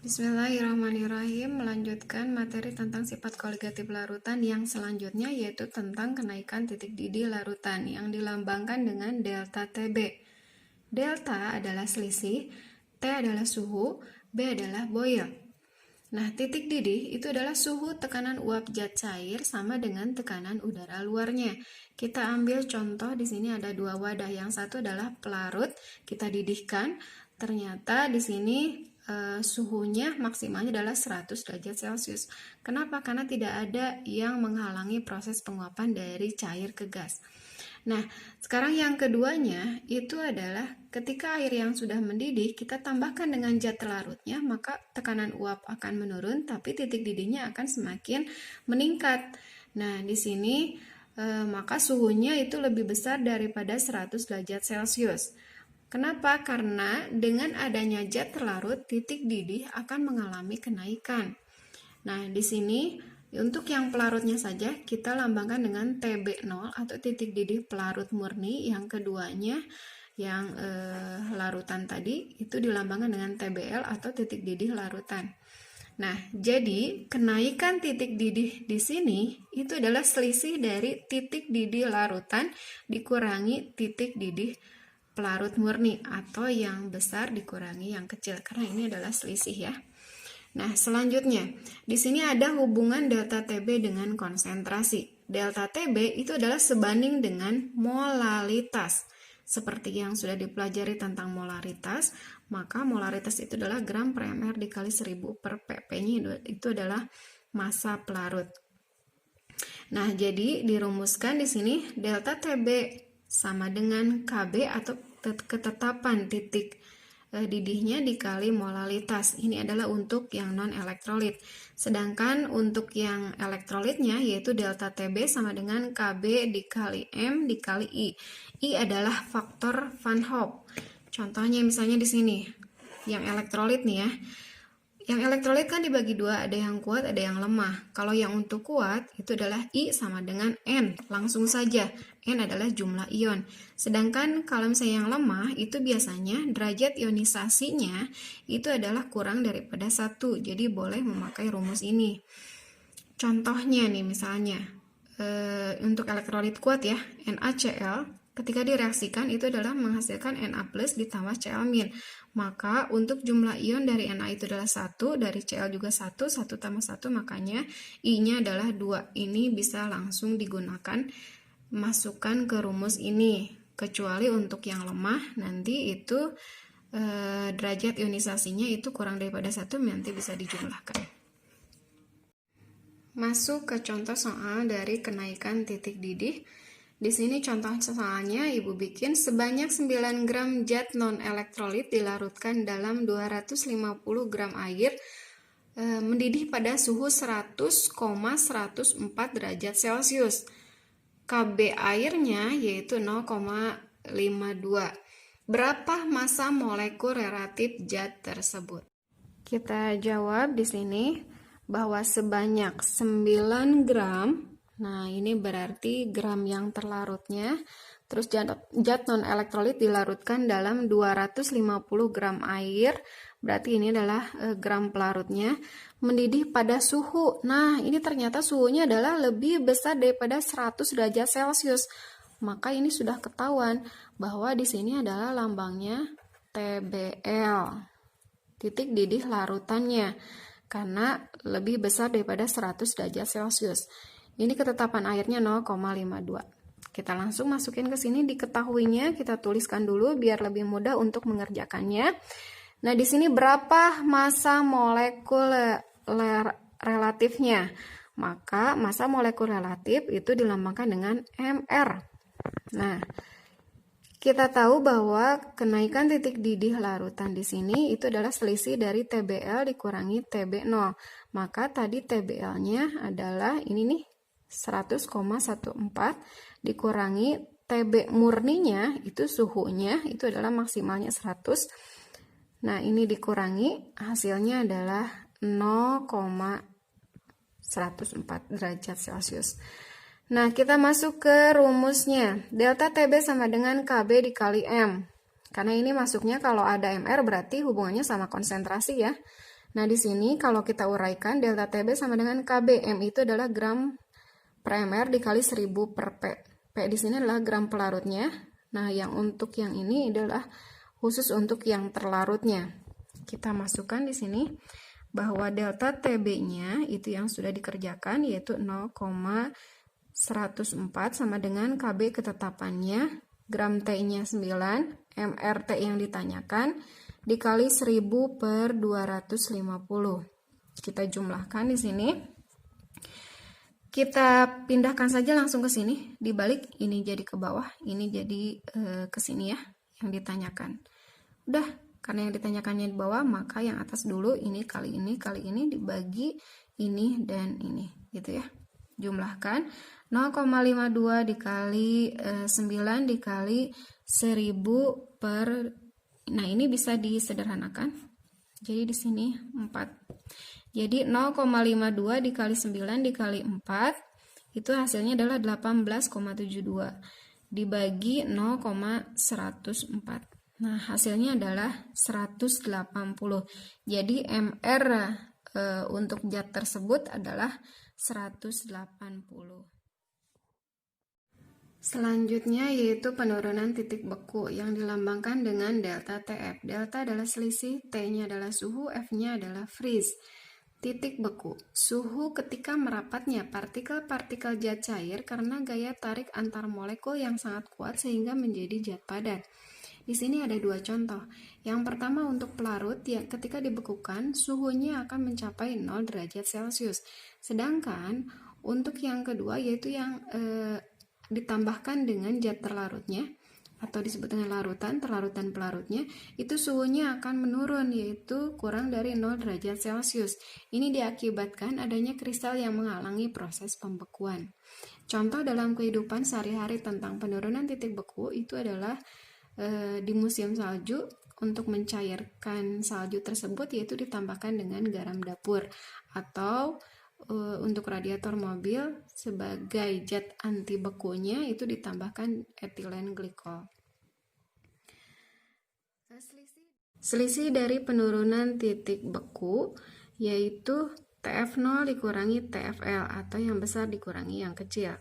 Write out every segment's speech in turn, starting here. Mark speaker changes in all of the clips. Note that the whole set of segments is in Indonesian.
Speaker 1: Bismillahirrahmanirrahim. Melanjutkan materi tentang sifat koligatif larutan yang selanjutnya, yaitu tentang kenaikan titik didih larutan yang dilambangkan dengan delta TB. Delta adalah selisih, T adalah suhu, B adalah boil. Nah, titik didih itu adalah suhu tekanan uap zat cair sama dengan tekanan udara luarnya. Kita ambil contoh, di sini ada dua wadah. Yang satu adalah pelarut, kita didihkan. Ternyata di sini suhunya maksimalnya adalah 100 derajat Celcius. Kenapa? Karena tidak ada yang menghalangi proses penguapan dari cair ke gas. Nah, sekarang yang keduanya itu adalah ketika air yang sudah mendidih, kita tambahkan dengan zat larutnya, maka tekanan uap akan menurun, tapi titik didihnya akan semakin meningkat. Nah, di sini maka suhunya itu lebih besar daripada 100 derajat Celcius. Kenapa? Karena dengan adanya zat larut, titik didih akan mengalami kenaikan. Nah, di sini untuk yang pelarutnya saja kita lambangkan dengan TB0 atau titik didih pelarut murni. Yang keduanya yang larutan tadi itu dilambangkan dengan TBL atau titik didih larutan. Nah, jadi kenaikan titik didih di sini itu adalah selisih dari titik didih larutan dikurangi titik didih pelarut murni, atau yang besar dikurangi yang kecil, karena ini adalah selisih ya. Nah, selanjutnya di sini ada hubungan delta TB dengan konsentrasi. Delta TB itu adalah sebanding dengan molalitas. Seperti yang sudah dipelajari tentang molaritas, maka molaritas itu adalah gram per mr dikali 1000 per pp-nya itu adalah massa pelarut. Nah, jadi dirumuskan di sini delta TB sama dengan KB atau ketetapan titik didihnya dikali molalitas. Ini adalah untuk yang non-elektrolit. Sedangkan untuk yang elektrolitnya yaitu delta TB sama dengan KB dikali M dikali I. I adalah faktor Van Hoff. Contohnya misalnya di sini, yang elektrolit nih ya. Yang elektrolit kan dibagi dua, ada yang kuat, ada yang lemah. Kalau yang untuk kuat, itu adalah I sama dengan N. Langsung saja, N adalah jumlah ion. Sedangkan kalau misalnya yang lemah, itu biasanya derajat ionisasinya itu adalah kurang daripada 1. Jadi boleh memakai rumus ini. Contohnya nih misalnya, untuk elektrolit kuat ya, NaCl, ketika direaksikan itu adalah menghasilkan Na plus ditambah Cl min. Maka untuk jumlah ion dari Na itu adalah 1, dari Cl juga 1, 1 tambah 1, makanya I-nya adalah 2. Ini bisa langsung digunakan, masukkan ke rumus ini. Kecuali untuk yang lemah, nanti itu derajat ionisasinya itu kurang daripada 1, nanti bisa dijumlahkan. Masuk ke contoh soal dari kenaikan titik didih. Di sini contoh soalnya Ibu bikin sebanyak 9 gram zat non-elektrolit dilarutkan dalam 250 gram air mendidih pada suhu 100,104 derajat Celcius. KB airnya yaitu 0,52. Berapa massa molekul relatif zat tersebut? Kita jawab di sini bahwa sebanyak 9 gram. Nah, ini berarti gram yang terlarutnya. Terus zat non-elektrolit dilarutkan dalam 250 gram air. Berarti ini adalah gram pelarutnya. Mendidih pada suhu. Nah, ini ternyata suhunya adalah lebih besar daripada 100 derajat Celcius. Maka ini sudah ketahuan bahwa di sini adalah lambangnya TBL. Titik didih larutannya. Karena lebih besar daripada 100 derajat Celcius. Ini ketetapan airnya 0,52. Kita langsung masukin ke sini, diketahuinya kita tuliskan dulu biar lebih mudah untuk mengerjakannya. Nah, di sini berapa massa molekul relatifnya? Maka massa molekul relatif itu dilambangkan dengan Mr. Nah, kita tahu bahwa kenaikan titik didih larutan di sini itu adalah selisih dari TBL dikurangi TB0. Maka tadi TBL-nya adalah ini nih, 100,14 dikurangi TB murninya itu suhunya itu adalah maksimalnya 100. Nah, ini dikurangi hasilnya adalah 0,104 derajat Celcius. Nah, kita masuk ke rumusnya. Delta TB sama dengan KB dikali M. Karena ini masuknya kalau ada MR berarti hubungannya sama konsentrasi ya. Nah, di sini kalau kita uraikan delta TB sama dengan KB. M itu adalah gram per mR dikali 1000 per P. P di sini adalah gram pelarutnya. Nah, yang untuk yang ini adalah khusus untuk yang terlarutnya. Kita masukkan di sini bahwa delta TB-nya itu yang sudah dikerjakan yaitu 0,104 sama dengan KB ketetapannya, gram T-nya 9, MRT yang ditanyakan dikali 1000 per 250. Kita jumlahkan di sini. Kita pindahkan saja langsung ke sini, dibalik ini jadi ke bawah, ini jadi ke sini ya, yang ditanyakan. Udah, karena yang ditanyakannya di bawah, maka yang atas dulu ini kali ini dibagi ini dan ini, gitu ya. Jumlahkan 0,52 dikali 9 dikali 1000 per, nah ini bisa disederhanakan. Jadi di sini 4. Jadi 0,52 dikali 9 dikali 4 itu hasilnya adalah 18,72 dibagi 0,104. Nah, hasilnya adalah 180. Jadi MR untuk zat tersebut adalah 180. Selanjutnya yaitu penurunan titik beku yang dilambangkan dengan delta TF. Delta adalah selisih, T-nya adalah suhu, F-nya adalah freeze. Titik beku, suhu ketika merapatnya partikel-partikel zat cair karena gaya tarik antar molekul yang sangat kuat sehingga menjadi zat padat. Di sini ada dua contoh. Yang pertama untuk pelarut, ya, ketika dibekukan suhunya akan mencapai 0 derajat Celcius. Sedangkan untuk yang kedua yaitu yang ditambahkan dengan zat terlarutnya atau disebut dengan larutan, terlarutan pelarutnya, itu suhunya akan menurun yaitu kurang dari 0 derajat Celcius. Ini diakibatkan adanya kristal yang menghalangi proses pembekuan. Contoh dalam kehidupan sehari-hari tentang penurunan titik beku itu adalah di musim salju, untuk mencairkan salju tersebut yaitu ditambahkan dengan garam dapur, atau untuk radiator mobil sebagai zat anti bekunya itu ditambahkan etilen glikol. Selisih dari penurunan titik beku yaitu TF0 dikurangi TFL atau yang besar dikurangi yang kecil.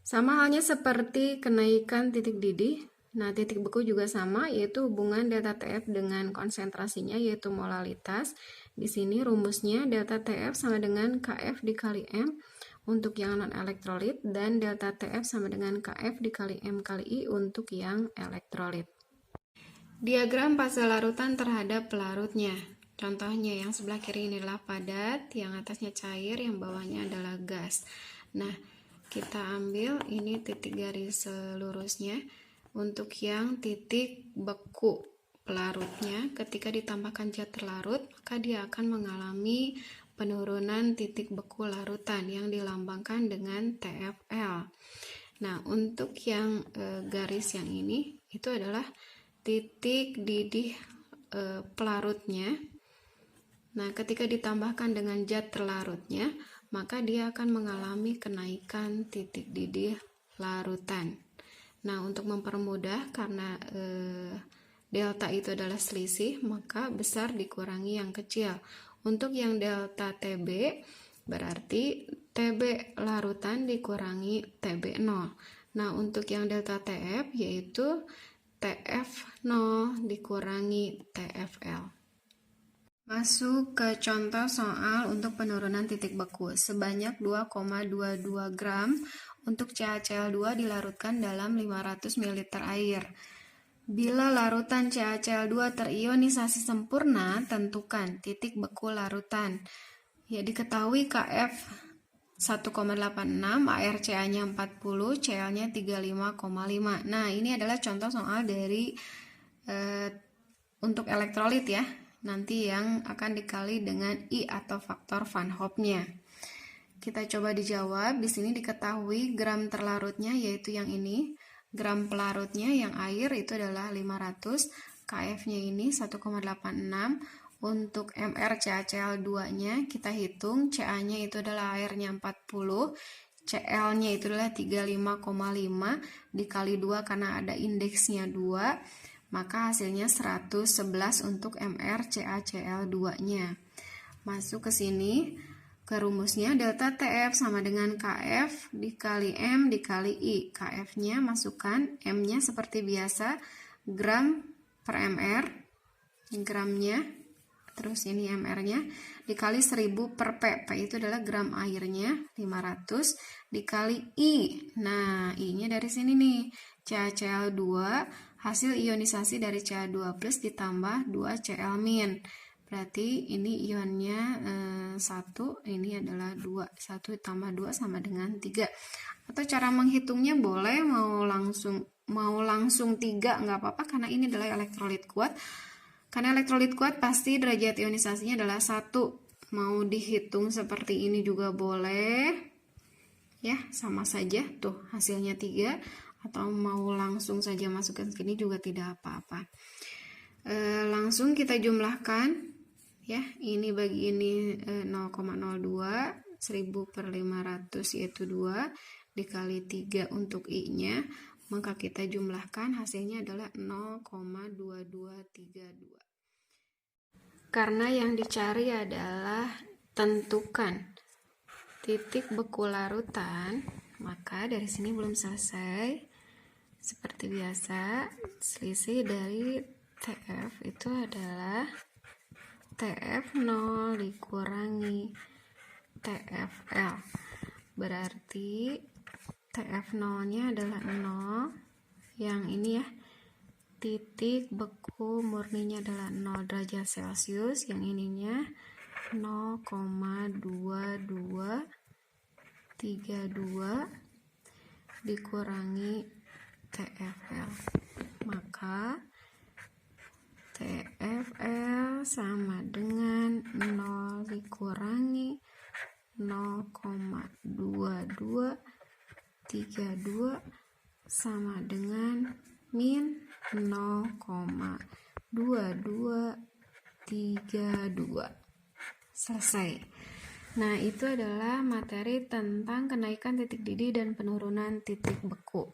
Speaker 1: Sama halnya seperti kenaikan titik didih. Nah, titik beku juga sama, yaitu hubungan delta TF dengan konsentrasinya, yaitu molalitas. Di sini rumusnya delta TF sama dengan KF dikali M untuk yang non-elektrolit, dan delta TF sama dengan KF dikali M kali I untuk yang elektrolit. Diagram fase larutan terhadap pelarutnya. Contohnya yang sebelah kiri inilah padat, yang atasnya cair, yang bawahnya adalah gas. Nah, kita ambil ini titik garis lurusnya. Untuk yang titik beku pelarutnya, ketika ditambahkan zat terlarut, maka dia akan mengalami penurunan titik beku larutan yang dilambangkan dengan TFL. Nah, untuk yang garis yang ini, itu adalah titik didih pelarutnya. Nah, ketika ditambahkan dengan zat terlarutnya, maka dia akan mengalami kenaikan titik didih larutan. Nah, untuk mempermudah karena delta itu adalah selisih, maka besar dikurangi yang kecil. Untuk yang delta TB berarti TB larutan dikurangi TB0. Nah, untuk yang delta TF yaitu TF0 dikurangi TFL. Masuk ke contoh soal untuk penurunan titik beku. Sebanyak 2,22 gram untuk CaCl2 dilarutkan dalam 500 ml air. Bila larutan CaCl2 terionisasi sempurna, tentukan titik beku larutan. Ya, diketahui Kf 1,86, ArCa-nya 40, Cl-nya 35,5. Nah, ini adalah contoh soal dari untuk elektrolit ya. Nanti yang akan dikali dengan I atau faktor Van Hoff-nya. Kita coba dijawab. Di sini diketahui gram terlarutnya yaitu yang ini. Gram pelarutnya yang air itu adalah 500. KF-nya ini 1,86. Untuk MR CaCl2-nya kita hitung. Ca-nya itu adalah airnya 40. Cl-nya itu adalah 35,5 dikali 2 karena ada indeksnya 2. Maka hasilnya 111 untuk MR CaCl2-nya. Masuk ke sini, ke rumusnya delta TF sama dengan KF dikali M dikali I. KF-nya masukkan, M-nya seperti biasa, gram per mr, gramnya, terus ini mr-nya, dikali 1000 per P. P itu adalah gram airnya, 500, dikali I. Nah, I-nya dari sini nih, CaCl2, hasil ionisasi dari Ca2+ ditambah 2Cl-. Berarti ini ionnya 1, ini adalah 2. 1 tambah 2 sama dengan 3. Atau cara menghitungnya boleh mau langsung 3 nggak apa-apa, karena ini adalah elektrolit kuat. Karena elektrolit kuat pasti derajat ionisasinya adalah 1. Mau dihitung seperti ini juga boleh. Ya, sama saja tuh hasilnya 3, atau mau langsung saja masukkan sini juga tidak apa-apa. Langsung kita jumlahkan. Ya, ini bagi ini 0,02, 1000 per 500 yaitu 2, dikali 3 untuk I-nya, maka kita jumlahkan hasilnya adalah 0,2232. Karena yang dicari adalah tentukan titik beku larutan, maka dari sini belum selesai. Seperti biasa, selisih dari TF itu adalah TF0 dikurangi TFL. Berarti TF0-nya adalah 0. Yang ini ya, titik beku murninya adalah 0 derajat Celcius. Yang ininya 0,2232 dikurangi TFL. Maka TFL sama dengan 0 dikurangi 0,2232 sama dengan min 0,2232. Selesai. Nah, itu adalah materi tentang kenaikan titik didih dan penurunan titik beku.